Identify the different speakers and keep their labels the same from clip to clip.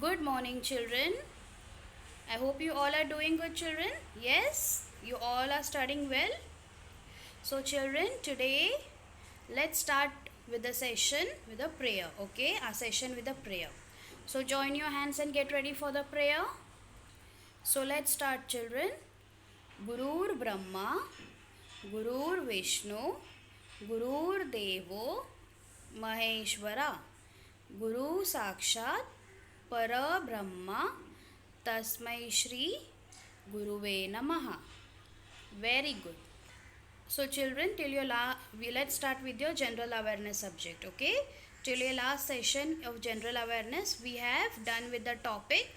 Speaker 1: Good morning, children. I hope you all are doing good, children. Yes, you all are studying well. So, children, today let's start with the session with a prayer. Okay, our session with a prayer. So, join your hands and get ready for the prayer. So, let's start, children. Gurur Brahma, Gurur Vishnu, Gurur Devo, Maheshwara, Guru Sakshat, Para Brahma, Tasmai Shri Guruve Namaha. Very good. So, children, let's start with your general awareness subject. Okay, till your last session of general awareness, we have done with the topic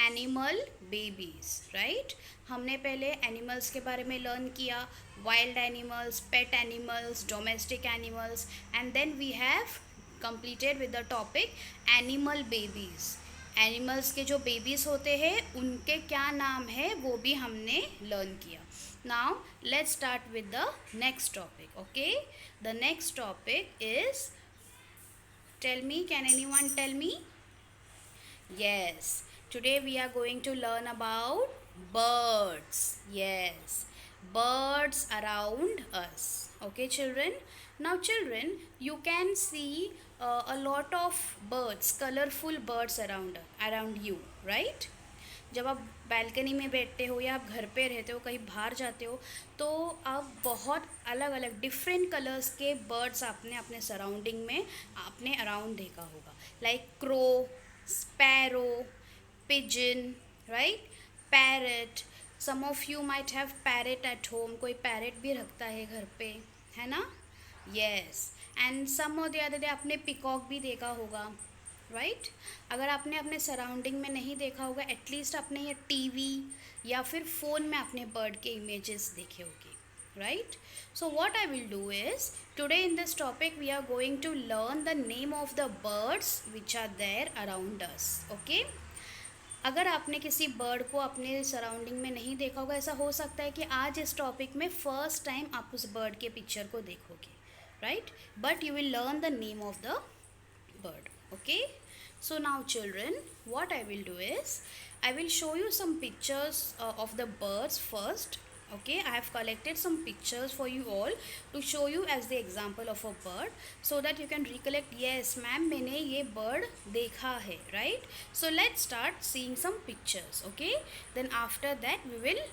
Speaker 1: animal babies, right? हमने पहले animals के बारे में learn किया, wild animals, pet animals, domestic animals, and then we have completed with the topic animal babies. Animals के जो babies होते हैं उनके क्या नाम है वो भी हमने लर्न किया. Now let's start with the next topic. Okay, the next topic is, tell me, can anyone tell me? Yes, today we are going to learn about birds. Yes, birds around us. Okay, children. Now, children, you can see a lot of birds, colorful birds around you, right? जब आप balcony में बैठते हो या आप घर पे रहते हो, कहीं बाहर जाते हो, तो आप बहुत अलग अलग डिफरेंट कलर्स के बर्ड्स आपने अपने सराउंडिंग में अपने अराउंड देखा होगा. Like crow, sparrow, pigeon, right, parrot. Some of you might have parrot at home. कोई पैरट भी रखता है घर पे, है ना? यस. एंड सम और द अदर डे आपने पिकॉक भी देखा होगा, राइट? अगर आपने अपने सराउंडिंग में नहीं देखा होगा, एटलीस्ट आपने ये टीवी या फिर फ़ोन में अपने बर्ड के इमेजेस देखे होंगे, right? So what I will do is, today in this topic we are going to learn the name of the birds which are there around us. Okay, अगर आपने किसी बर्ड को अपने सराउंडिंग में नहीं देखा होगा, ऐसा हो सकता है कि आज इस टॉपिक में फ़र्स्ट टाइम आप उस बर्ड के पिक्चर को देखोगे, right? But you will learn the name of the bird. Okay, so now children, what I will do is I will show you some pictures of the birds first. Okay, I have collected some pictures for you all to show you as the example of a bird, so that you can recollect, yes ma'am मैंने ये bird देखा है, right? So let's start seeing some pictures. Okay, then after that we will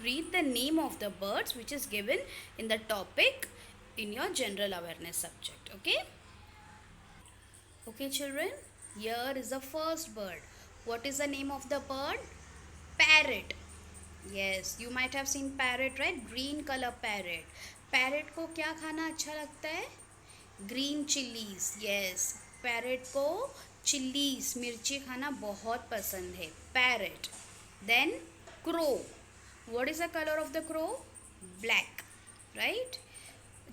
Speaker 1: read the name of the birds which is given in the topic in your general awareness subject. Okay. Okay, children, here is the first bird. What is the name of the bird? Parrot. Yes, you might have seen parrot, right? Green color parrot. Parrot को क्या खाना अच्छा लगता है? Green chilies. Yes, parrot को chillies, मिर्ची खाना बहुत पसंद है. Parrot. Then crow. What is the color of the crow? Black. Right?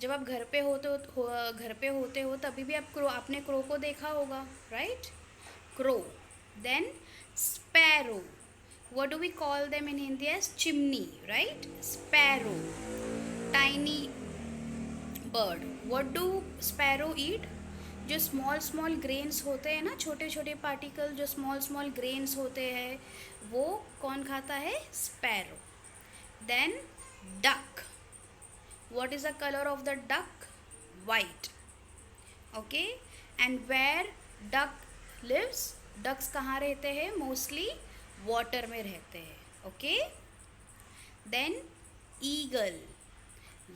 Speaker 1: जब आप घर पे होते हो तभी भी आपने क्रो को देखा होगा, right? Crow. Then sparrow. What do we call them in Hindi as चिमनी, right? Sparrow, tiny bird. What do sparrow eat? जो स्मॉल स्मॉल ग्रेन्स होते हैं ना, छोटे छोटे पार्टिकल जो स्मॉल स्मॉल ग्रेन्स होते हैं, वो कौन खाता है? Sparrow. Then duck. What is the color of the duck? White. Okay, and where duck lives? Ducks कहाँ रहते हैं? Mostly water में रहते हैं. Okay, then eagle.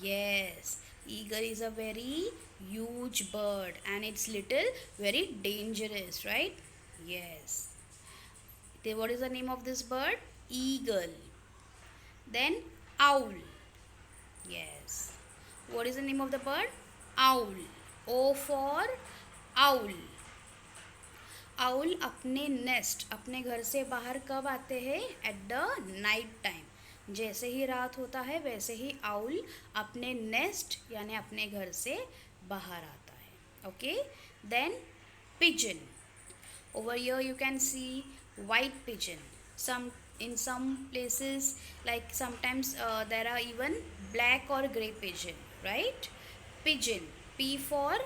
Speaker 1: Yes, eagle is a very huge bird and it's little very dangerous, right? Yes. What is the name of this bird? Eagle. Then owl. Yes. What is the name of the bird? Owl. O for owl. Owl अपने nest, अपने घर से बाहर कब आते हैं? At the night time. जैसे ही रात होता है वैसे ही आउल अपने नेस्ट यानी अपने घर से बाहर आता है. Okay, then pigeon. Over here you can see white pigeon. In some places, like sometimes there are even black or grey pigeon, right? Pigeon. P for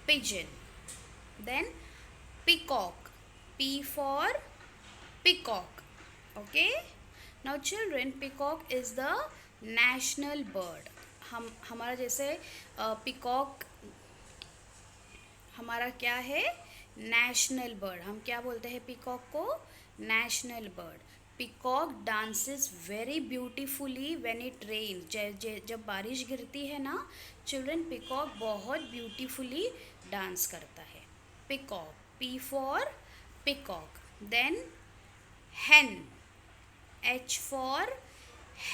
Speaker 1: pigeon. Then peacock. P for peacock. Okay. Now children, peacock is the national bird. हमारा जैसे peacock हमारा क्या है, national bird. हम क्या बोलते हैं peacock को, national bird. Peacock dances very beautifully when it rain. जब बारिश गिरती है ना चिल्ड्रन, पीकॉक बहुत ब्यूटीफुली डांस करता है. Peacock, P for peacock. Then hen, h for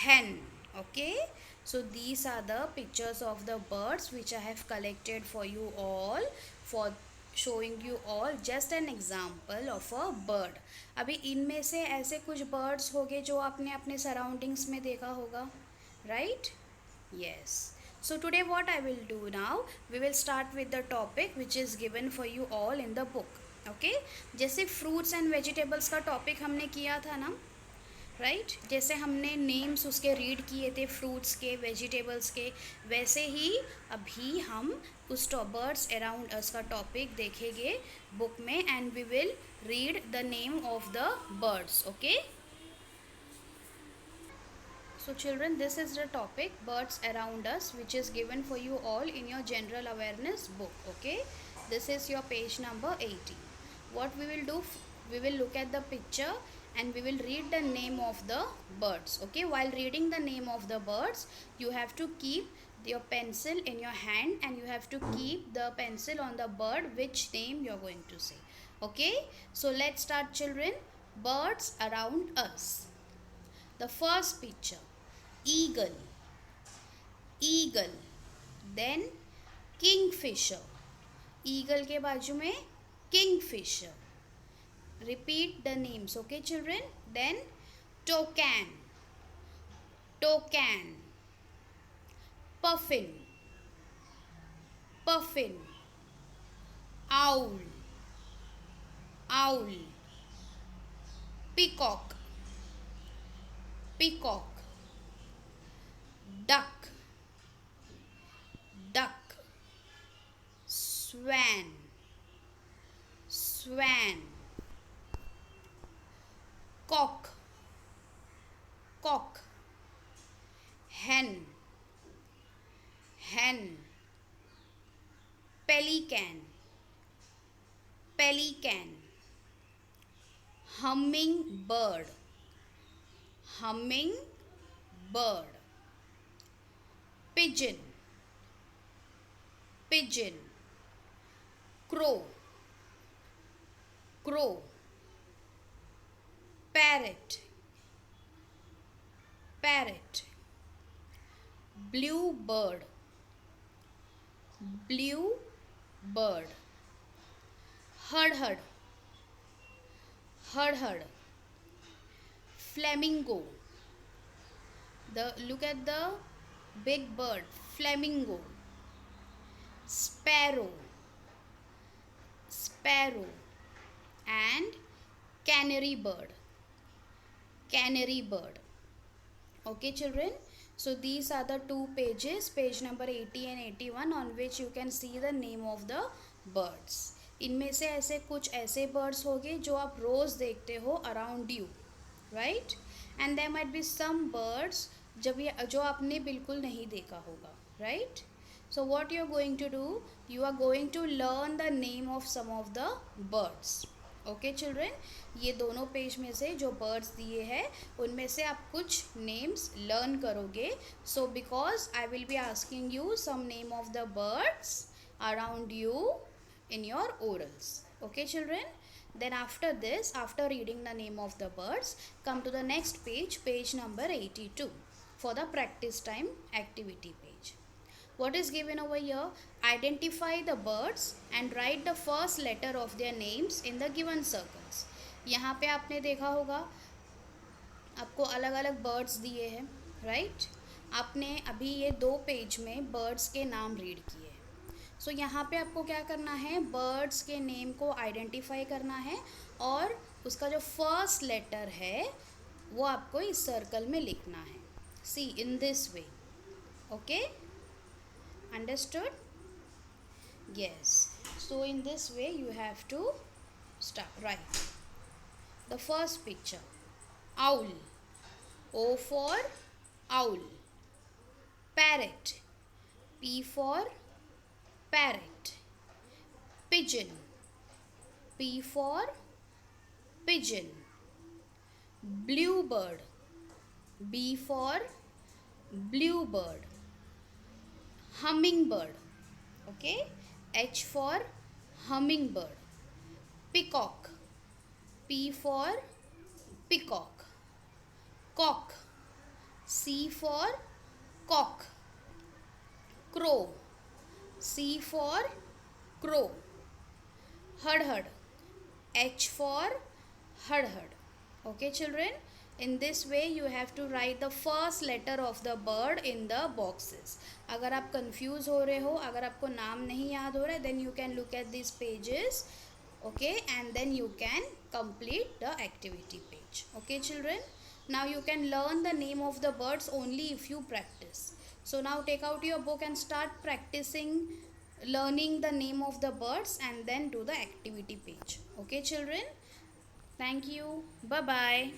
Speaker 1: hen. Okay, so these are the pictures of the birds which I have collected for you all, for showing you all just an example of a bird. अभी इनमें से ऐसे कुछ birds होंगे जो आपने अपने surroundings में देखा होगा, right? Yes. So today what I will do now, we will start with the topic which is given for you all in the book. Okay, जैसे fruits and vegetables का topic हमने किया था ना, राइट जैसे हमने नेम्स उसके read किए थे फ्रूट्स के, वेजिटेबल्स के, वैसे ही अभी हम उस बर्ड्स अराउंड अस का टॉपिक देखेंगे बुक में, and we will read the name of the birds. Okay, so children, this is the topic birds around us which is given for you all in your general awareness book. Okay, this is your page number 80. What we will do, we will look at the picture and we will read the name of the birds. Okay, while reading the name of the birds, you have to keep your pencil in your hand and you have to keep the pencil on the bird which name you are going to say. Okay, so let's start children. Birds around us. The first picture, eagle, eagle. Then kingfisher, eagle के बाजू में kingfisher. Repeat the names, okay children? Then toucan, toucan. Puffin, puffin. Owl, owl. Peacock, peacock. Duck, duck. Swan, swan. Cock, cock. Hen, hen. Pelican, pelican. Hummingbird, hummingbird. Pigeon, pigeon. Crow, crow. Parrot, parrot. Bluebird, bluebird. Hudhud, hudhud. Flamingo, look at the big bird, flamingo. Sparrow, sparrow. And canary bird, canary bird. Okay children, so these are the two pages, page number 80 and 81, on which you can see the name of the birds. इनमें से ऐसे कुछ ऐसे birds होंगे जो आप रोज़ देखते हो around you, right? And there might be some birds जो आपने बिल्कुल नहीं देखा होगा, right? So what you are going to do, you are going to learn the name of some of the birds. Okay children, ये दोनों page में से जो बर्ड्स दिए हैं उनमें से आप कुछ नेम्स लर्न करोगे. So because I will be asking you some name of the birds around you in your orals. Okay children, then after this, after reading the name of the birds, come to the next page, page number 82, for the practice time activity page. What is given over here? Identify the birds and write the first letter of their names in the given circles. यहाँ पे आपने देखा होगा आपको अलग अलग birds दिए हैं, राइट? आपने अभी ये दो पेज में बर्ड्स के नाम रीड किए. सो यहाँ पे आपको क्या करना है, बर्ड्स के नेम को आइडेंटिफाई करना है और उसका जो फर्स्ट लेटर है वो आपको इस सर्कल में लिखना है. See in this way. Okay, understood? Yes. So in this way you have to start right. The first picture, owl. O for owl. Parrot. P for parrot. Pigeon. P for pigeon. Bluebird. B for bluebird. Hummingbird. Okay. H for hummingbird. Peacock. P for peacock. Cock. C for cock. Crow. C for crow. Hudhud. H for hudhud. Okay children, in this way you have to write the first letter of the bird in the boxes. अगर आप confuse हो रहे हो, अगर आपको नाम नहीं याद हो रहा है, then you can look at these pages, okay, and then you can complete the activity page. Okay children, now you can learn the name of the birds only if you practice. So now take out your book and start practicing learning the name of the birds and then do the activity page. Okay children, thank you, bye bye.